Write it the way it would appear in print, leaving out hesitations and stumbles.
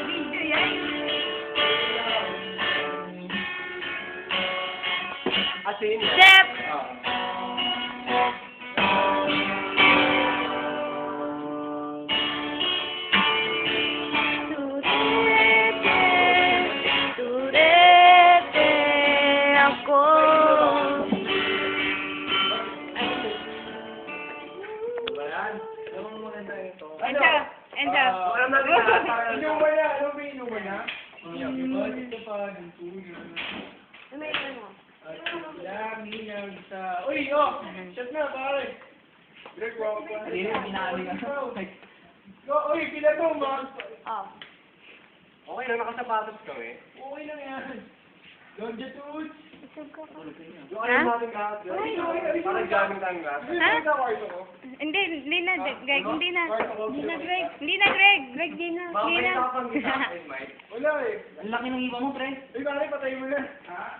Video yan. Asin. Chef! Turete ako. Enzo, Enzo. Alam natin na. Inuman na, ano ba inuman na? Ito pa, dito yun. Lang, hilang sa... Uy, oh! Shot na, pare! Greg, walk pa. Hindi na pinali ka. Uy, pila to, ma! Oh. Okay lang, nakasapatos kami. Okay lang yan. Don't get too... Yung ano natin lahat. Parang gamit tayong lahat. Ha? Hindi na, Greg, hindi na. Hindi na, Greg, hindi na. Makakita ka pang gita, Mike. Wala eh. Ang laki ng iba mo, pre. Uy, pare, patay mo na. Ha?